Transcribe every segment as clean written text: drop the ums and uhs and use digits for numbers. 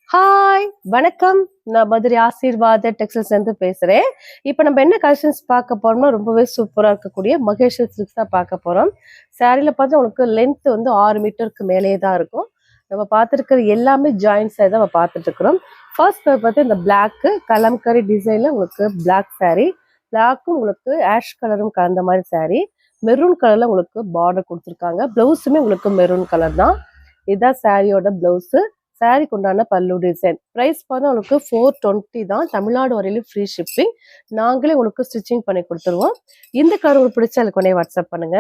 Hi வணக்கம். நான் மதுரை ஆசீர்வாத டெக்ஸ்டைல்ஸ்லேருந்து பேசுகிறேன். இப்போ நம்ம என்ன கலெக்ஷன்ஸ் பார்க்க போறோம்னா ரொம்பவே சூப்பராக இருக்கக்கூடிய மகேஸ்வர் சில்க்ஸ் தான் பார்க்க போகிறோம். சாரியில் பார்த்தா உங்களுக்கு லென்த் வந்து 6 மீட்டருக்கு மேலேயே தான் இருக்கும். நம்ம பார்த்துருக்கிறது எல்லாமே ஜாயின்ட் சாரி தான் நம்ம பார்த்துட்டு இருக்கிறோம். ஃபர்ஸ்ட் பார்த்து இந்த பிளாக்கு கலம்கரி டிசைனில் உங்களுக்கு பிளாக் சாரி, பிளாக்கும் உங்களுக்கு ஆஷ் கலரும் கலந்த மாதிரி சாரி, மெரூன் கலரில் உங்களுக்கு பார்டர் கொடுத்துருக்காங்க. ப்ளவுஸுமே உங்களுக்கு மெரூன் கலர் தான். இதுதான் சாரியோட ப்ளவுஸு. சாரிக்கு உண்டான பல்லு டிசைன். ப்ரைஸ் பார்த்தா உங்களுக்கு 420 தான். தமிழ்நாடு வரையிலும் ஃப்ரீ ஷிப்பிங். நாங்களே உங்களுக்கு ஸ்டிச்சிங் பண்ணி கொடுத்துருவோம். இந்த கலர் உங்களுக்கு பிடிச்சா அதுக்கு உடனே வாட்ஸ்அப் பண்ணுங்க.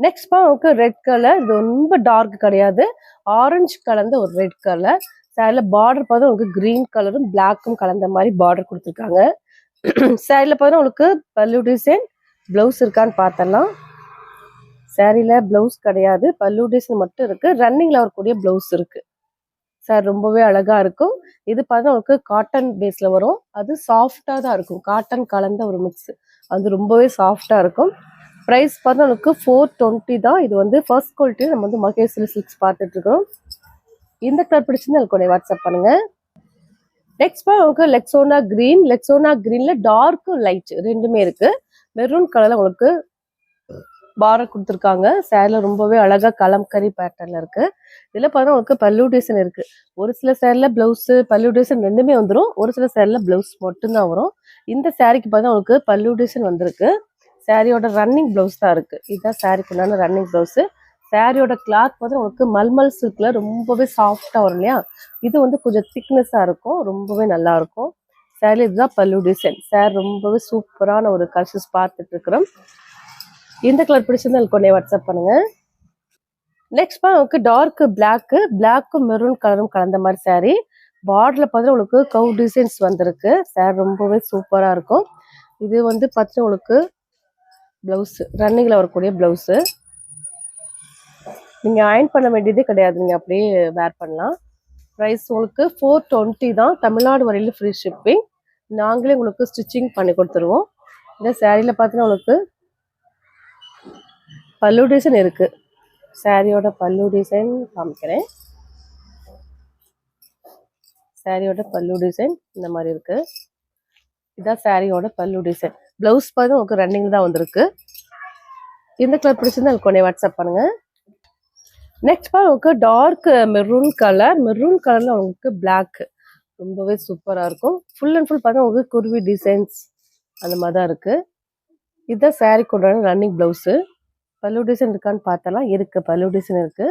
நெக்ஸ்ட் உங்களுக்கு ரெட் கலர். இது ரொம்ப டார்க் கிடையாது, ஆரஞ்சு கலந்த ஒரு ரெட் கலர். சாரியில் பார்டர் பார்த்தா உங்களுக்கு கிரீன் கலரும் பிளாக்கும் கலந்த மாதிரி பார்டர் கொடுத்துருக்காங்க. சாரியில் பார்த்தா உங்களுக்கு பல்லு டிசைன், ப்ளவுஸ் இருக்கான்னு பார்த்தலாம். சாரியில் ப்ளவுஸ் கிடையாது, பல்லு டிசைன் மட்டும் இருக்கு. ரன்னிங்ல வரக்கூடிய ப்ளவுஸ் இருக்கு. சார் ரொம்பவே அழகா இருக்கும். இது பார்த்தா உங்களுக்கு காட்டன் பேஸ்ல வரும். அது சாஃப்டா தான் இருக்கும், காட்டன் கலந்த ஒரு மிக்ஸ். அது ரொம்பவே சாஃப்டா இருக்கும். ப்ரைஸ் பார்த்தா உங்களுக்கு 420 தான். இது வந்து ஃபர்ஸ்ட் குவாலிட்டி. நம்ம வந்து மகேஸ்வரி சில்க்ஸ் பார்த்துட்டு இருக்கோம். இந்த கலர் பிடிச்சிருந்தா எனக்கு வாட்ஸ்அப் பண்ணுங்க. நெக்ஸ்ட் உங்களுக்கு லெக்ஸோனா கிரீன். லெக்ஸோனா கிரீன்ல டார்க் லைட் ரெண்டுமே இருக்கு. மெரூன் கலர்ல உங்களுக்கு பார்டர் கொடுத்துருக்காங்க. சேரீல ரொம்பவே அழகா கலம்கரி பேட்டர்ல இருக்கு. இதுல பார்த்தா உங்களுக்கு பல்லு டிசைன் இருக்கு. ஒரு சில சேரீல பிளவுஸ் பல்லு டிசைன் ரெண்டுமே வந்துடும், ஒரு சில சேரீல பிளவுஸ் மட்டும்தான் வரும். இந்த சாரிக்கு பார்த்தா உங்களுக்கு பல்லு டிசைன் வந்திருக்கு. சாரியோட ரன்னிங் பிளவுஸ் தான் இருக்கு. இதுதான் சாரிக்கு உண்டான ரன்னிங் பிளவுஸ். சாரியோட கிளாத் வந்து உங்களுக்கு மல்மல் சில்க்ல ரொம்பவே சாஃப்டா வரும் இல்லையா, இது வந்து கொஞ்சம் திக்னஸா இருக்கும், ரொம்பவே நல்லா இருக்கும். சாரில இதுதான் பல்லு டிசைன். சாரி ரொம்பவே சூப்பரான ஒரு கலர்ஸ் பார்த்துட்டு இருக்கிறோம். இந்த கலர் பிடிச்சிருந்தா எனக்கு உடனே வாட்ஸ்அப் பண்ணுங்க. நெக்ஸ்ட் உங்களுக்கு டார்க் பிளாக்கும் மெரூன் கலரும் கலந்த மாதிரி சாரி. பார்டர்ல பார்த்தா உங்களுக்கு கவு டிசைன்ஸ் வந்திருக்கு. சாரி ரொம்பவே சூப்பரா இருக்கும். இது வந்து பார்த்தா உங்களுக்கு பிளவுஸ், ரன்னிங்ல வரக்கூடிய பிளவுஸ். நீங்க அயர்ன் பண்ண வேண்டியதே கிடையாது, நீங்க அப்படியே வேர் பண்ணலாம். ப்ரைஸ் உங்களுக்கு 420 தான். தமிழ்நாடு வரையிலும் ஃப்ரீ ஷிப்பிங். நாங்களே உங்களுக்கு ஸ்டிச்சிங் பண்ணி கொடுத்துருவோம். இந்த சாரியில பார்த்தீங்கன்னா உங்களுக்கு பல்லு டிசைன் இருக்கு. சாரியோட பல்லு டிசைன் காமிக்கிறேன். சாரியோட பல்லு டிசைன் இந்த மாதிரி இருக்கு. இதான் சாரியோட பல்லு டிசைன். பிளவுஸ் பார்த்து உங்களுக்கு ரன்னிங் தான் வந்திருக்கு. இந்த கலர் பிடிச்சிருந்தா எனக்கு உடனே வாட்ஸ்அப் பண்ணுங்க. நெக்ஸ்ட் உங்களுக்கு டார்க் மெரூன் கலர்ல உங்களுக்கு பிளாக் ரொம்பவே சூப்பரா இருக்கும். ஃபுல் அண்ட் ஃபுல் பார்த்தா உங்களுக்கு குருவி டிசைன்ஸ் அந்த மாதிரி தான் இருக்கு. இதுதான் சாரி கொண்டாட ரன்னிங் பிளவுஸ். பல்லு டிசைன் இருக்கான்னு பார்த்தலாம். இருக்கு, பல்லு டிசைன் இருக்கு.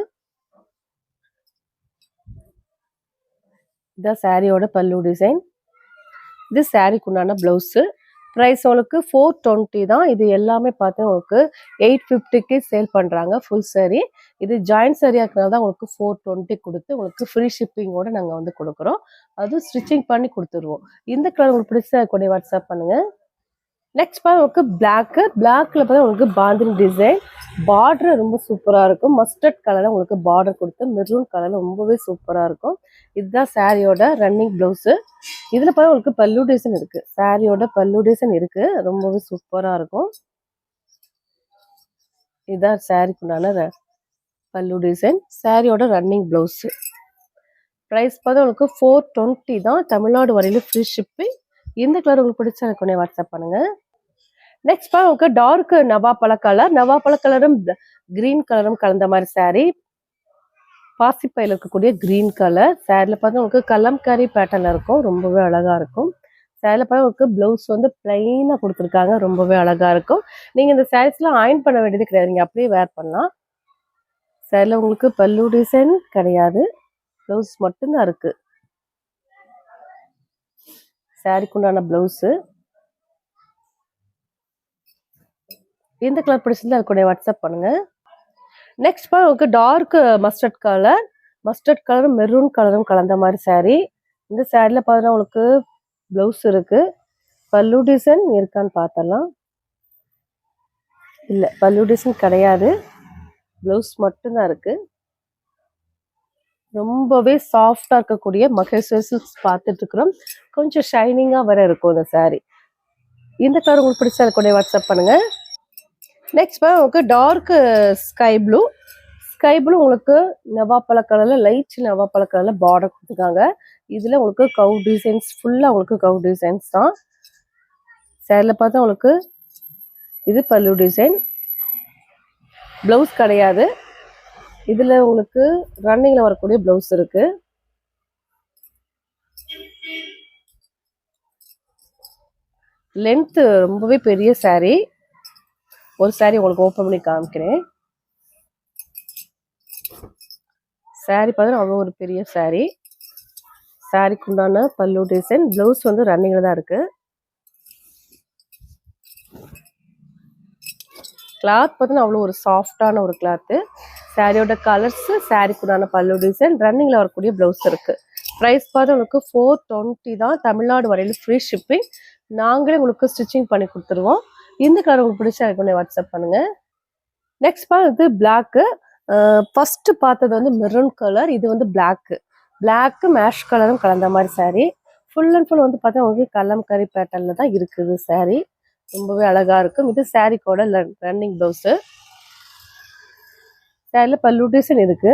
இதான் சாரியோட பல்லு டிசைன். இது சாரிக்கு உண்டான பிளவுஸ். ப்ரைஸ் உங்களுக்கு 420 தான். இது எல்லாமே பார்த்து உங்களுக்கு 850க்கு சேல் பண்றாங்க ஃபுல் சாரி. இது ஜாயின்ட் சாரியா இருக்கிறனால தான் உங்களுக்கு 420 கொடுத்து உங்களுக்கு ஃப்ரீ ஷிப்பிங்கோட நாங்கள் வந்து கொடுக்குறோம். அதுவும் ஸ்டிச்சிங் பண்ணி கொடுத்துருவோம். இந்த கலர் உங்களுக்கு பிடிச்சா கூட வாட்ஸ்அப் பண்ணுங்க. நெக்ஸ்ட் உங்களுக்கு பிளாக்ல பார்த்தா உங்களுக்கு பாந்தினி டிசைன். பார்டர் ரொம்ப சூப்பரா இருக்கும். மஸ்டர்ட் கலர்ல உங்களுக்கு பார்டர் கொடுத்து மெரூன் கலர்ல ரொம்பவே சூப்பரா இருக்கும். இதுதான் சாரியோட ரன்னிங் பிளவுஸ். இதுல பார்த்தா உங்களுக்கு பல்லு டிசைன் இருக்கு. சாரியோட பல்லு டிசைன் இருக்கு, ரொம்பவே சூப்பரா இருக்கும். இதுதான் சாரிக்கு உண்டான பல்லு டிசைன். சாரியோட ரன்னிங் பிளவுஸ். ப்ரைஸ் பார்த்தா உங்களுக்கு 420 தான். தமிழ்நாடு வரையிலும் ஃப்ரீ ஷிப்பிங். இந்த கலர் உங்களுக்கு பிடிச்சா எனக்கு உடனே வாட்ஸ்அப் பண்ணுங்க. நெக்ஸ்ட் உங்களுக்கு டார்க் நவாப்பழ கலரும் கிரீன் கலரும் கலந்த மாதிரி சாரி. பாசிப்பையில் இருக்கக்கூடிய கிரீன் கலர். சாரியில் பார்த்தா உங்களுக்கு கலம்கரி பேட்டர்ல இருக்கும், ரொம்பவே அழகா இருக்கும். சாரியில் பார்த்தா உங்களுக்கு பிளவுஸ் வந்து பிளைனா கொடுத்துருக்காங்க, ரொம்பவே அழகா இருக்கும். நீங்க இந்த சாரீஸ்லாம் அயர்ன் பண்ண வேண்டியது கிடையாது, நீங்க அப்படியே வேர் பண்ணலாம். சாரியில் உங்களுக்கு பல்லு டிசைன் கிடையாது, பிளவுஸ் மட்டும்தான் இருக்கு. சாரிக்கு உண்டான பிளவுஸ். இந்த கலர் பிடிச்சிருந்தா அது கூட வாட்ஸ்அப் பண்ணுங்க. நெக்ஸ்ட் உங்களுக்கு டார்க் மஸ்டர்ட் கலரும் மெரூன் கலரும் கலந்த மாதிரி சாரி. இந்த சாரியில பார்த்தா உங்களுக்கு பிளவுஸ் இருக்கு. பல்லு டிசைன் இருக்கான்னு பார்த்தலாம். இல்லை, பல்லு டிசைன் கிடையாது, பிளவுஸ் மட்டும்தான் இருக்கு. ரொம்பவே சாஃப்டா இருக்கக்கூடிய மகேஸ்வரி சில்க்ஸ் பார்த்துட்டு இருக்கிறோம். கொஞ்சம் ஷைனிங்கா வர இருக்கும் இந்த சாரி. இந்த கலர் உங்களுக்கு பிடிச்சா கூட வாட்ஸ்அப் பண்ணுங்க. நெக்ஸ்ட் உங்களுக்கு டார்க் ஸ்கை ஸ்கை ப்ளூ உங்களுக்கு நவாப்பழ கலர்ல லைட் நவாப்பழ கலர்ல பார்டர் கொடுத்துருக்காங்க. இதுல உங்களுக்கு கவ் டிசைன்ஸ் ஃபுல்லா உங்களுக்கு கவ் டிசைன்ஸ் தான். சேரில் பார்த்தா உங்களுக்கு இது பல்லு டிசைன், பிளவுஸ் கிடையாது. இதுல உங்களுக்கு ரன்னிங்ல வரக்கூடிய பிளவுஸ் இருக்கு. லென்த் ரொம்பவே பெரிய saree. ஒரு saree உங்களுக்கு ஓப்பன் பண்ணி காமிக்கிறேன். saree பார்த்தா அவ்வளோ ஒரு பெரிய saree. சாரிக்கு உண்டான பல்லு டிசைன், பிளவுஸ் வந்து ரன்னிங்ல தான் இருக்கு. கிளாத் பார்த்தீங்கன்னா அவ்வளோ ஒரு சாஃப்டான ஒரு கிளாத்து. சாரியோட கலர்ஸ், சாரிக்கு உண்டான பல்லு டிசைன், ரன்னிங்ல வரக்கூடிய பிளவுஸ் இருக்கு. ப்ரைஸ் பார்த்து உங்களுக்கு 420 தான். தமிழ்நாடு வரையிலும் ஃப்ரீ ஷிப்பிங். நாங்களே உங்களுக்கு ஸ்டிச்சிங் பண்ணி கொடுத்துருவோம். இந்த கலர் உங்களுக்கு பிடிச்சா எனக்கு வாட்ஸ்அப் பண்ணுங்க. நெக்ஸ்ட் பார்த்து பிளாக்கு. ஃபர்ஸ்ட் பார்த்தது வந்து மெரூன் கலர், இது வந்து பிளாக்கு. பிளாக்கு மேஷ் கலரும் கலந்த மாதிரி சாரீ. ஃபுல் அண்ட் ஃபுல் வந்து பார்த்தா உங்களுக்கு கலம்கரி பேட்டர்ல தான் இருக்குது சாரீ. ரொம்பவே அழகா இருக்கும். இது சாரீக்கோட ரன்னிங் பிளவுஸ். சாரில பல்லு டிசைன் இருக்கு.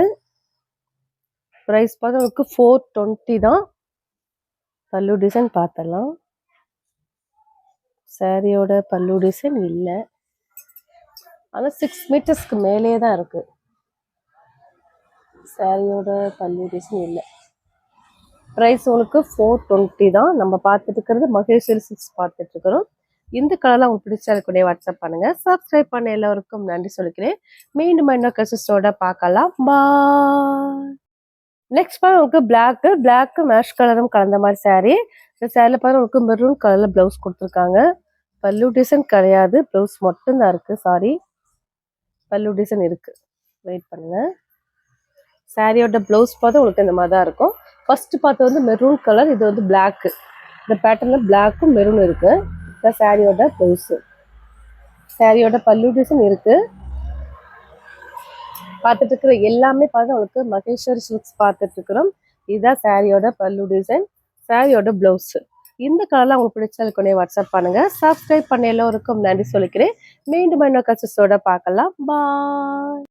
ப்ரைஸ் பார்த்தா உங்களுக்கு 420 தான். பல்லு டிசைன் பார்த்தலாம். சாரியோட பல்லு டிசைன் இல்லை, ஆனால் 6 மீட்டர்ஸ்க்கு மேலே தான் இருக்கு. சாரியோட பல்லு டிசைன் இல்லை. ப்ரைஸ் உங்களுக்கு 420 தான். நம்ம பார்த்துட்டு இருக்கிறது மகேஸ்வரி சில்க்ஸ் பார்த்துட்டு இருக்கிறோம். இந்த கலர்லாம் உங்களுக்கு பிடிச்சா இருக்கக்கூடிய வாட்ஸ்அப் பண்ணுங்க. சப்ஸ்கிரைப் பண்ண எல்லாருக்கும் நன்றி சொல்லிக்கிறேன். மீண்டும் இன்னொரு கசிஸ்டோட பார்க்கலாம். பாய். நெக்ஸ்ட் பாரு உங்களுக்கு பிளாக் மேஷ் கலரும் கலந்த மாதிரி சாரீ. இந்த சாரியில் பாரு உங்களுக்கு மெரூன் கலர்ல பிளவுஸ் கொடுத்துருக்காங்க. பல்லு டிசைன் கிடையாது, பிளவுஸ் மட்டும்தான் இருக்கு. சாரி, பல்லு டிசைன் இருக்கு. வெயிட் பண்ணுங்க. சாரியோட பிளவுஸ் பார்த்து உங்களுக்கு இந்த மாதிரி தான் இருக்கும். ஃபர்ஸ்ட் பார்த்து வந்து மெரூன் கலர், இது வந்து பிளாக். இந்த பேட்டர்ல பிளாக்கும் மெரூன் இருக்கு. இந்த சாரியோட பிளவுஸ். சாரியோட பல்லு டிசைன் இருக்கு. பார்த்துட்டு இருக்கிற எல்லாமே பார்த்து உங்களுக்கு மகேஸ்வரி சில்க்ஸ் பார்த்துட்டு இருக்கிறோம். இதுதான் சாரியோட பல்லு டிசைன், சாரியோட பிளவுஸ். இந்த கலர்லாம் உங்களுக்கு பிடிச்சா வாட்ஸ்அப் பண்ணுங்க. சப்ஸ்கிரைப் பண்ண எல்லோருக்கும் நன்றி சொல்லிக்கிறேன். மீண்டும் இன்னொரு கசிஸ்டோட பார்க்கலாம். பாய்.